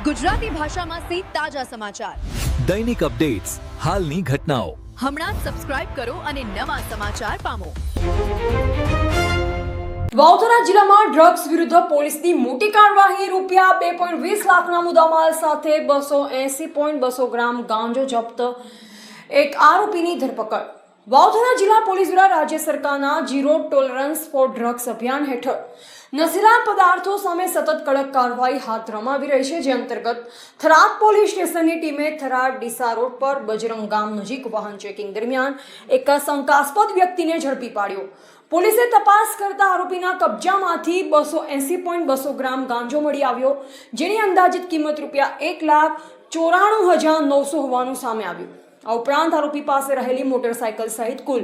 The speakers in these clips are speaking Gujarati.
ગુજરાતી ભાષામાં સે તાજા સમાચાર, દૈનિક અપડેટ્સ, હાલની ઘટનાઓ. હમણાં જ સબસ્ક્રાઇબ કરો અને નવા સમાચાર પામો. વાવથરા જિલ્લામાં ડ્રગ્સ વિરુદ્ધ પોલીસની મોટી કાર્યવાહી. રૂપિયા 2.20 લાખના મુદ્દામાલ સાથે 280.200 ગ્રામ ગાંજો જપ્ત. એક આરોપીની ધરપકડ. વાવથરા જિલ્લા પોલીસ દ્વારા રાજ્ય સરકારના ઝીરો ટોલરન્સ ફોર ડ્રગ્સ અભિયાન હેઠળ નશીલા પદાર્થો સામે સતત કડક કાર્યવાહી હાથ ધરવામાં આવી રહી છે, જે અંતર્ગત થરાદ પોલીસ સ્ટેશનની ટીમે થરાદ ડીસા રોડ પર બજરંગ ગામ નજીક વાહન ચેકિંગ દરમિયાન એક શંકાસ્પદ વ્યક્તિને ઝડપી પાડ્યો. પોલીસે તપાસ કરતા આરોપીના કબજામાંથી 280.200 ગ્રામ ગાંજો મળી આવ્યો, જેની અંદાજિત કિંમત રૂપિયા 1,94,900 હોવાનું સામે આવ્યું. આ ઉપરાંત આરોપી પાસે રહેલી મોટરસાયકલ સહિત કુલ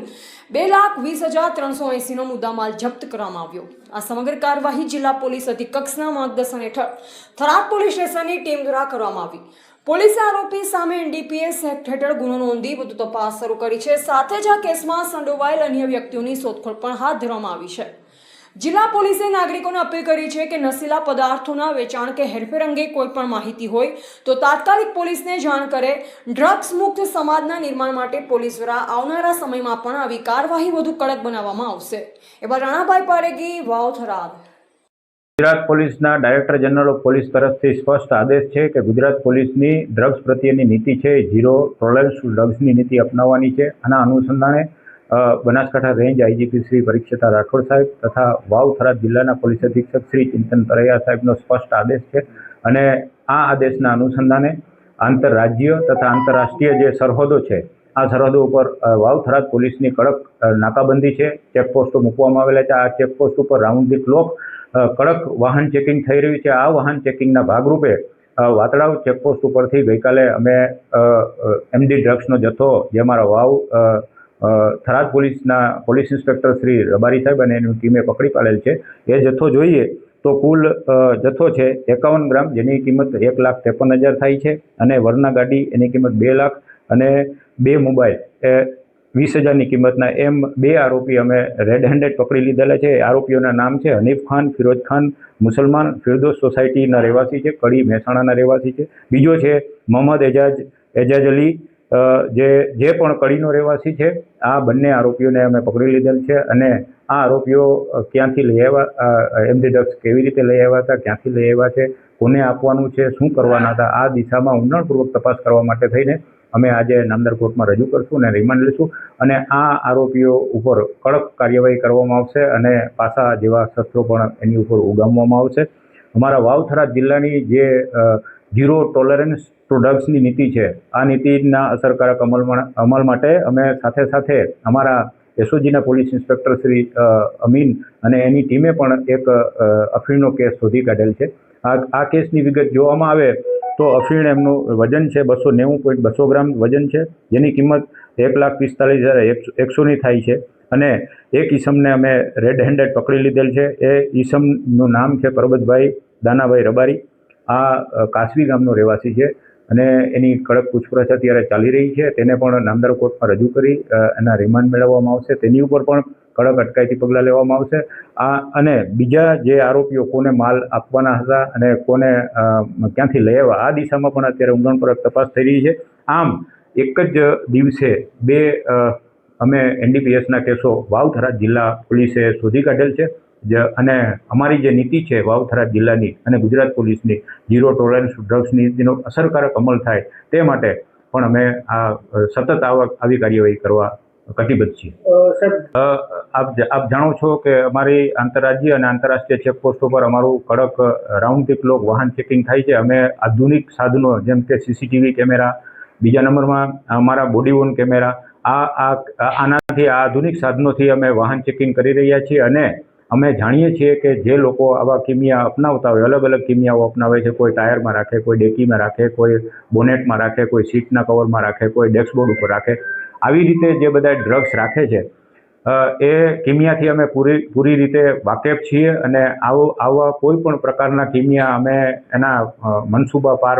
2,20,380નો મુદ્દામાલ જપ્ત કરવામાં આવ્યો. આ સમગ્ર કાર્યવાહી જિલ્લા પોલીસ અધિક્ષકના માર્ગદર્શન હેઠળ થરાદ પોલીસ સ્ટેશનની ટીમ દ્વારા કરવામાં આવી. પોલીસે આરોપી સામે NDPS એક્ટ હેઠળ ગુનો નોંધી વધુ તપાસ શરૂ કરી છે. સાથે જ આ કેસમાં સંડોવાયેલ અન્ય વ્યક્તિઓની શોધખોળ પણ હાથ ધરવામાં આવી છે. જિલ્લા પોલીસે નાગરિકોને અપીલ કરી છે કે નશીલા પદાર્થોના વેચાણ કે હેરફેર અંગે કોઈ પણ માહિતી હોય તો તાત્કાલિક પોલીસને જાણ કરે. ડ્રગ્સ મુક્ત સમાજના નિર્માણ માટે પોલીસ દ્વારા આવનારા સમયમાં પણ આવી કાર્યવાહી વધુ કડક બનાવવામાં આવશે. એવા રાણાભાઈ પારેગી, વાવથરા. ગુજરાત પોલીસના ડાયરેક્ટર જનરલ ઓફ પોલીસ તરફથી સ્પષ્ટ આદેશ છે કે ગુજરાત પોલીસની ડ્રગ્સ પ્રત્યેની નીતિ છે ઝીરો ટોલરન્સ ડ્રગ્સની નીતિ અપનાવવાની છે. આના અનુસંધાને બનાસકાંઠા રેન્જ આઈજીપી શ્રી પરીક્ષિતા રાઠોડ સાહેબ તથા વાવ-થરાદ જિલ્લાના પોલીસ અધિક્ષક શ્રી ચિંતન તરૈયા સાહેબનો સ્પષ્ટ આદેશ છે અને આ આદેશના અનુસંધાને આંતરરાજ્ય તથા આંતરરાષ્ટ્રીય જે સરહદો છે આ સરહદો ઉપર વાવ-થરાદ પોલીસની કડક નાકાબંધી છે. ચેકપોસ્ટો મૂકવામાં આવેલા છે. આ ચેકપોસ્ટ ઉપર રાઉન્ડ ધી ક્લોક કડક વાહન ચેકિંગ થઈ રહ્યું છે. આ વાહન ચેકિંગના ભાગરૂપે વાતળાવ ચેકપોસ્ટ ઉપરથી ગઈકાલે અમે MD ડ્રગ્સનો જથ્થો જે અમારા વાવ થરાદ પોલીસના પોલીસ ઇન્સ્પેક્ટર શ્રી રબારી સાહેબ અને એની ટીમે પકડી પાડેલ છે. એ જથ્થો જોઈએ તો કુલ જથ્થો છે 51 ગ્રામ, જેની કિંમત 1,53,000 થાય છે, અને વરના ગાડી એની કિંમત 2 લાખ અને 2 મોબાઈલ 20,000ની કિંમતના એમ 2 આરોપી અમે રેડ હેન્ડેડ પકડી લીધેલા છે. આરોપીઓના નામ છે હનીફ ખાન, ફિરોજ ખાન, મુસલમાન, ફિરદોસ સોસાયટીના રહેવાસી છે, કડી મહેસાણાના રહેવાસી છે. બીજો છે મોહમ્મદ એજાજ અલી, જે પણ કડીનો રહેવાસી છે. આ બંને આરોપીઓને અમે પકડી લીધેલ છે અને આ આરોપીઓ ક્યાંથી લઈ આવ્યા, MD ડ્રગ્સ કેવી રીતે લઈ આવ્યા હતા, ક્યાંથી લઈ આવ્યા છે, કોને આપવાનું છે, શું કરવાના હતા, આ દિશામાં ઊંડાણપૂર્વક તપાસ કરવા માટે થઈને અમે આજે નામદાર કોર્ટમાં રજૂ કરશું અને રિમાન્ડ લઈશું અને આ આરોપીઓ ઉપર કડક કાર્યવાહી કરવામાં આવશે અને પાસા જેવા શસ્ત્રો પણ એની ઉપર ઉગામવામાં આવશે. અમારા વાવ-થરાદ જિલ્લાની જે ઝીરો ટોલરન્સ ટુ ડ્રગ્સની નીતિ છે, આ નીતિના અસરકારક અમલ માટે અમે સાથે સાથે અમારા SOGના પોલીસ ઇન્સ્પેક્ટર શ્રી અમીન અને એની ટીમે પણ એક અફીણનો કેસ શોધી કાઢેલ છે. આ કેસની વિગત જોવામાં આવે તો અફીણ એમનું વજન છે 290.200 ગ્રામ વજન છે, જેની કિંમત 1,45,100ની થાય છે અને એક ઈસમને અમે રેડ હેન્ડેડ પકડી લીધેલ છે. એ ઈસમનું નામ છે પરબતભાઈ દાનાભાઈ રબારી. આ કાસવી ગામનો રહેવાસી છે અને એની કડક પૂછપરછ અત્યારે ચાલી રહી છે. તેને પણ નામદાર કોર્ટમાં રજૂ કરી એના રિમાન્ડ મેળવવામાં આવશે. તેની ઉપર પણ કડક અટકાયતી પગલાં લેવામાં આવશે. અને બીજા જે આરોપીઓ કોને માલ આપવાના હતા અને કોને ક્યાંથી લઈ આવ્યા, આ દિશામાં પણ અત્યારે ઊંડાણપૂર્વક તપાસ થઈ રહી છે. આમ એક જ દિવસે 2 અમે NDPSના કેસો વાવ-થરાદ જિલ્લા પોલીસે શોધી કાઢેલ છે અને અમારી જે નીતિ છે વાવ-થરાદ જિલ્લાની અને ગુજરાત પોલીસની ઝીરો ટોલરન્સ ડ્રગ્સ નીતિનો અસરકારક અમલ થાય તે માટે પણ અમે આ સતત આવી કાર્યવાહી કરવા કટિબદ્ધ છીએ. આપ જાણો છો કે અમારી આંતરરાજ્ય અને આંતરરાષ્ટ્રીય ચેકપોસ્ટો પર અમારું કડક રાઉન્ડ ધી ક્લોક વાહન ચેકિંગ થાય છે. અમે આધુનિક સાધનો જેમ કે CCTV કેમેરા, બીજા નંબરમાં અમારા બોડી વોર્ન કેમેરા, આનાથી આધુનિક સાધનોથી અમે વાહન ચેકિંગ કરી રહ્યા છીએ અને અમે જાણીએ છીએ કે જે લોકો આવા કિમિયા અપનાવતા હોય, અલગ અલગ કિમિયાઓ અપનાવે છે. કોઈ ટાયરમાં રાખે, કોઈ ડેકીમાં રાખે, કોઈ બોનેટમાં રાખે, કોઈ સીટના કવરમાં રાખે, કોઈ ડેશબોર્ડ ઉપર રાખે. આવી રીતે જે બધા ડ્રગ્સ રાખે છે એ કિમિયાથી અમે પૂરી રીતે વાકેફ છીએ અને આવા કોઈ પણ પ્રકારના કિમિયા અમે એના મનસૂબા પાર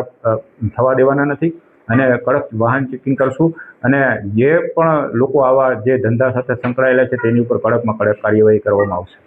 થવા દેવાના નથી અને કડક વાહન ચેકિંગ કરશું અને જે પણ લોકો આવા જે ધંધા સાથે સંકળાયેલા છે તેની ઉપર કડકમાં કડક કાર્યવાહી કરવામાં આવશે.